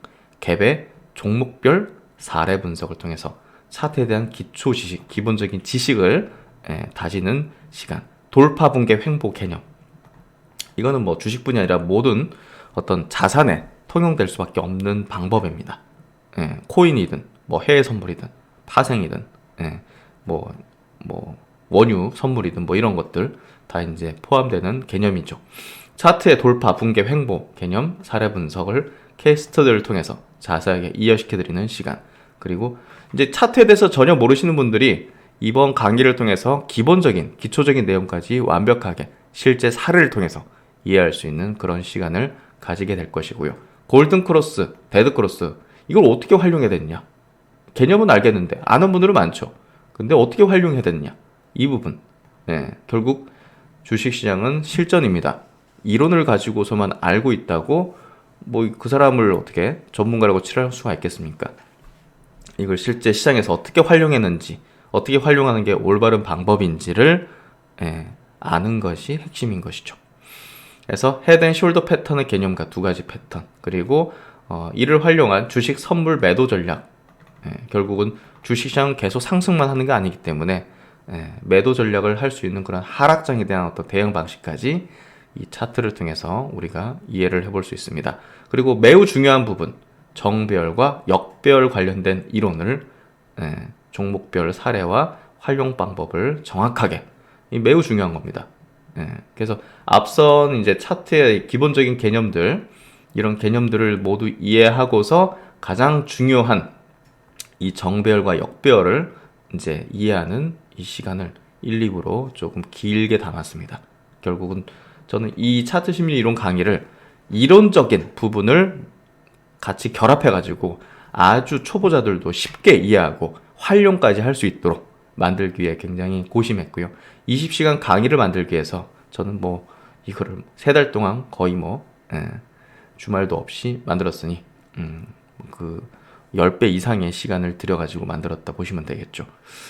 갭의 종목별 사례 분석을 통해서 차트에 대한 기초 지식, 기본적인 지식을 다지는 시간. 돌파 붕괴 횡보 개념. 이거는 뭐 주식뿐이 아니라 모든 어떤 자산에 통용될 수밖에 없는 방법입니다. 코인이든 뭐 해외 선물이든 파생이든 뭐 원유 선물이든 뭐 이런 것들 다 이제 포함되는 개념이죠. 차트의 돌파, 붕괴, 횡보 개념 사례 분석을 케이스 스터디를 통해서 자세하게 이해시켜드리는 시간. 그리고 이제 차트에 대해서 전혀 모르시는 분들이 이번 강의를 통해서 기본적인, 기초적인 내용까지 완벽하게 실제 사례를 통해서 이해할 수 있는 그런 시간을 가지게 될 것이고요. 골든 크로스, 데드 크로스 이걸 어떻게 활용해야 되느냐? 개념은 알겠는데 아는 분들은 많죠. 근데 어떻게 활용해야 되느냐? 이 부분. 결국 주식시장은 실전입니다. 이론을 가지고서만 알고 있다고 뭐 그 사람을 어떻게 전문가라고 칠할 수가 있겠습니까? 이걸 실제 시장에서 어떻게 활용했는지, 어떻게 활용하는 게 올바른 방법인지를 아는 것이 핵심인 것이죠. 그래서 헤드 앤 숄더 패턴의 개념과 두 가지 패턴, 그리고 이를 활용한 주식 선물 매도 전략. 결국은 주식시장은 계속 상승만 하는 게 아니기 때문에 매도 전략을 할 수 있는 그런 하락장에 대한 어떤 대응 방식까지 이 차트를 통해서 우리가 이해를 해볼 수 있습니다. 그리고 매우 중요한 부분, 정배열과 역배열 관련된 이론을 종목별 사례와 활용 방법을 정확하게, 매우 중요한 겁니다. 그래서 앞선 이제 차트의 기본적인 개념들, 이런 개념들을 모두 이해하고서 가장 중요한 이 정배열과 역배열을 이제 이해하는 이 시간을 1, 2부로 조금 길게 담았습니다. 결국은 저는 이 차트 심리 이론 강의를 이론적인 부분을 같이 결합해가지고 아주 초보자들도 쉽게 이해하고 활용까지 할 수 있도록 만들기 위해 굉장히 고심했고요. 20시간 강의를 만들기 위해서 저는 뭐 이거를 3달 동안 거의 주말도 없이 만들었으니 그 10배 이상의 시간을 들여가지고 만들었다 보시면 되겠죠.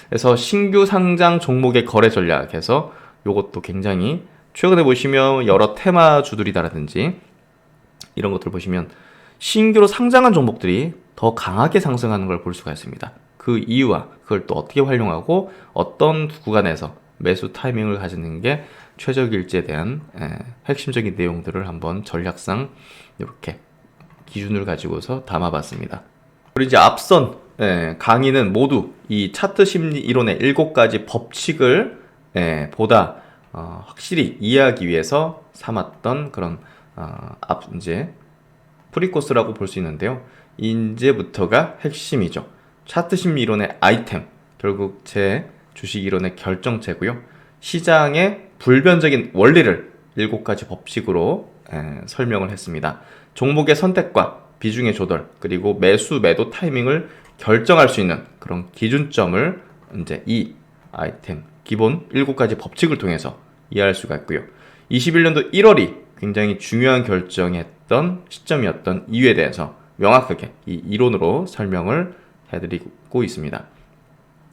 그래서 신규 상장 종목의 거래 전략에서 요것도 굉장히 최근에 보시면 여러 테마주들이다라든지 이런 것들 보시면 신규로 상장한 종목들이 더 강하게 상승하는 걸 볼 수가 있습니다. 그 이유와 그걸 또 어떻게 활용하고 어떤 구간에서 매수 타이밍을 가지는 게 최적 일지에 대한 핵심적인 내용들을 한번 전략상 이렇게 기준을 가지고서 담아봤습니다. 그리고 이제 앞선 강의는 모두 이 차트 심리 이론의 7가지 법칙을 보다 확실히 이해하기 위해서 삼았던 그런 이제 프리코스라고 볼 수 있는데요. 이제부터가 핵심이죠. 차트 심리 이론의 아이템, 결국 제 주식 이론의 결정체고요. 시장의 불변적인 원리를 7가지 법칙으로 설명을 했습니다. 종목의 선택과 비중의 조절, 그리고 매수, 매도 타이밍을 결정할 수 있는 그런 기준점을 이제 이 아이템, 기본 7가지 법칙을 통해서 이해할 수가 있고요. 21년도 1월이 굉장히 중요한 결정했던 시점이었던 이유에 대해서 명확하게 이 이론으로 설명을 해드리고 있습니다.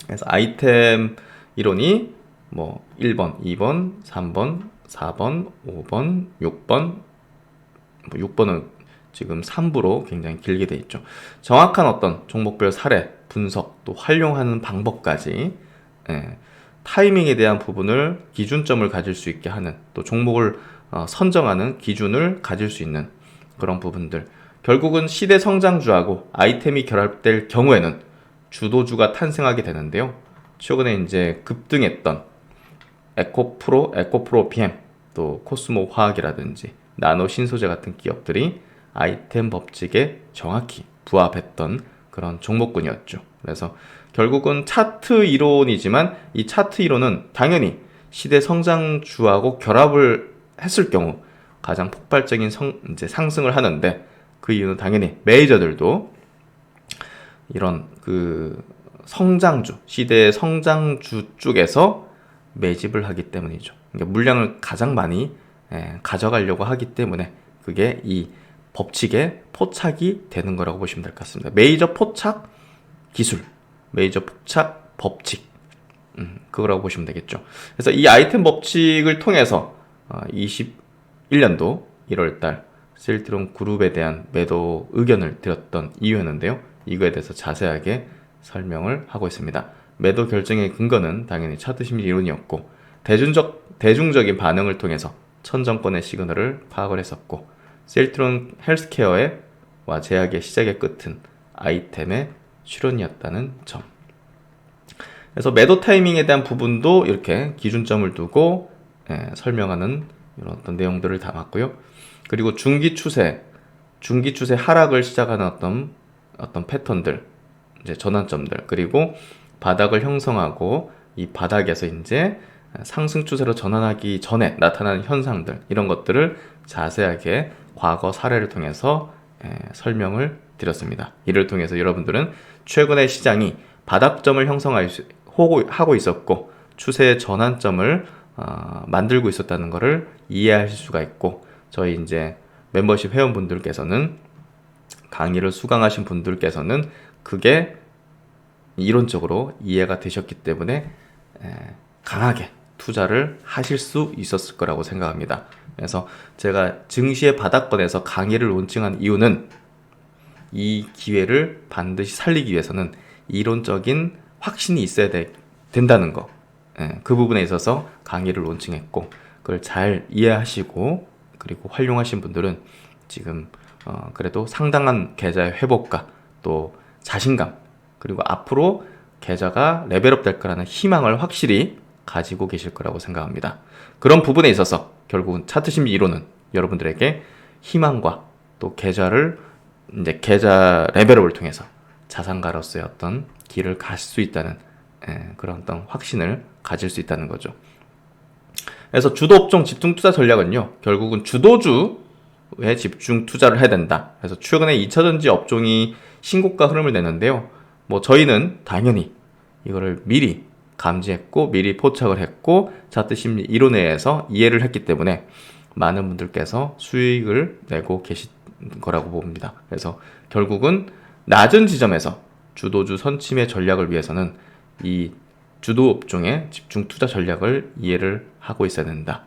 그래서 아이템 이론이 뭐 1번, 2번, 3번, 4번, 5번, 6번, 6번은 지금 3부로 굉장히 길게 돼 있죠. 정확한 어떤 종목별 사례, 분석, 또 활용하는 방법까지 타이밍에 대한 부분을 기준점을 가질 수 있게 하는, 또 종목을 선정하는 기준을 가질 수 있는 그런 부분들, 결국은 시대 성장주하고 아이템이 결합될 경우에는 주도주가 탄생하게 되는데요. 최근에 이제 급등했던 에코프로 PM, 또 코스모 화학이라든지 나노 신소재 같은 기업들이 아이템 법칙에 정확히 부합했던 그런 종목군이었죠. 그래서 결국은 차트 이론이지만 이 차트 이론은 당연히 시대 성장주하고 결합을 했을 경우 가장 폭발적인 이제 상승을 하는데, 그 이유는 당연히 메이저들도 이런 그 성장주, 시대의 성장주 쪽에서 매집을 하기 때문이죠. 그러니까 물량을 가장 많이 가져가려고 하기 때문에 그게 이 법칙에 포착이 되는 거라고 보시면 될 것 같습니다. 메이저 포착 기술, 메이저 포착 법칙, 그거라고 보시면 되겠죠. 그래서 이 아이템 법칙을 통해서 21년도 1월달 셀트론 그룹에 대한 매도 의견을 드렸던 이유였는데요. 이거에 대해서 자세하게 설명을 하고 있습니다. 매도 결정의 근거는 당연히 차트 심리 이론이었고, 대중적인 반응을 통해서 천정권의 시그널을 파악을 했었고, 셀트론 헬스케어와 제약의 시작의 끝은 아이템의 실현이었다는 점. 그래서 매도 타이밍에 대한 부분도 이렇게 기준점을 두고 설명하는 이런 어떤 내용들을 담았고요. 그리고 중기 추세 하락을 시작하는 어떤 패턴들, 이제 전환점들, 그리고 바닥을 형성하고 이 바닥에서 이제 상승 추세로 전환하기 전에 나타나는 현상들, 이런 것들을 자세하게 과거 사례를 통해서 설명을 드렸습니다. 이를 통해서 여러분들은 최근의 시장이 바닥점을 형성하고 있었고 추세의 전환점을 만들고 있었다는 것을 이해하실 수가 있고, 저희 이제 멤버십 회원분들께서는, 강의를 수강하신 분들께서는 그게 이론적으로 이해가 되셨기 때문에 강하게 투자를 하실 수 있었을 거라고 생각합니다. 그래서 제가 증시의 바닥권에서 강의를 론칭한 이유는 이 기회를 반드시 살리기 위해서는 이론적인 확신이 있어야 된다는 거, 그 부분에 있어서 강의를 론칭했고, 그걸 잘 이해하시고 그리고 활용하신 분들은 지금 그래도 상당한 계좌의 회복과 또 자신감, 그리고 앞으로 계좌가 레벨업 될 거라는 희망을 확실히 가지고 계실 거라고 생각합니다. 그런 부분에 있어서 결국은 차트 심리 이론은 여러분들에게 희망과 또 계좌 레벨업을 통해서 자산가로서의 어떤 길을 갈 수 있다는 그런 어떤 확신을 가질 수 있다는 거죠. 그래서 주도 업종 집중 투자 전략은요, 결국은 주도주에 집중 투자를 해야 된다. 그래서 최근에 2차전지 업종이 신고가 흐름을 내는데요. 뭐 저희는 당연히 이거를 미리 감지했고 미리 포착을 했고 차트 심리 이론에 의해서 이해를 했기 때문에 많은 분들께서 수익을 내고 계신 거라고 봅니다. 그래서 결국은 낮은 지점에서 주도주 선침의 전략을 위해서는 이 주도 업종의 집중 투자 전략을 이해를 하고 있어야 된다.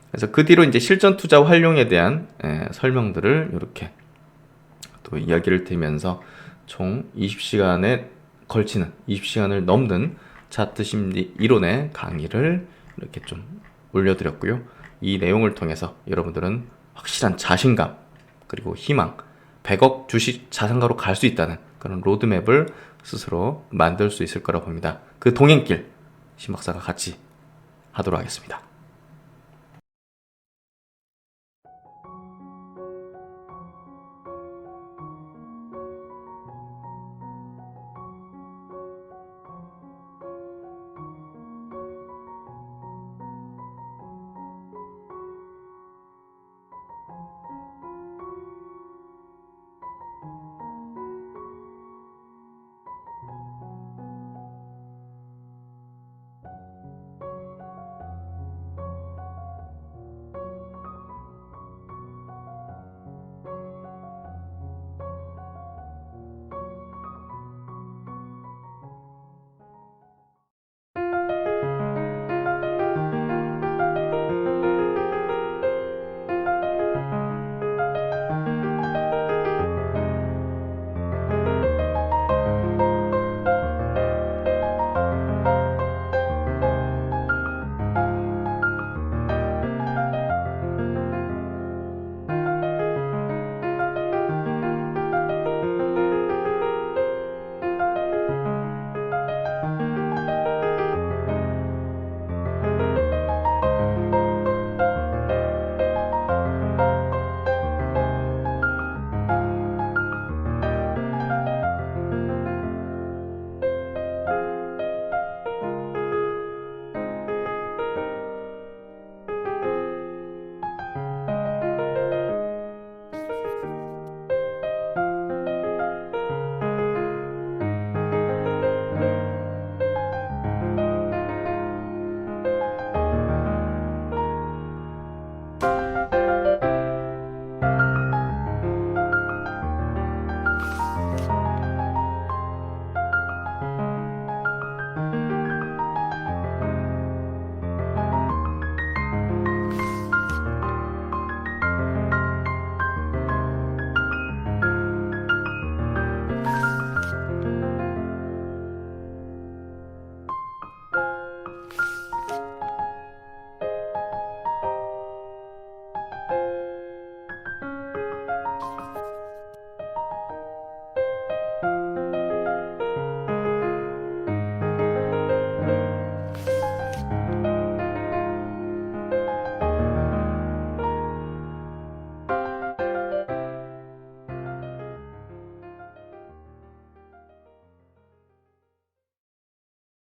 그래서 그 뒤로 이제 실전 투자 활용에 대한 설명들을 이렇게 또 이야기를 드리면서 총 20시간에 걸치는 20시간을 넘는 차트 심리 이론의 강의를 이렇게 좀 올려드렸고요. 이 내용을 통해서 여러분들은 확실한 자신감 그리고 희망, 100억 주식 자산가로 갈 수 있다는 그런 로드맵을 스스로 만들 수 있을 거라고 봅니다. 그 동행길 신 박사가 같이 하도록 하겠습니다.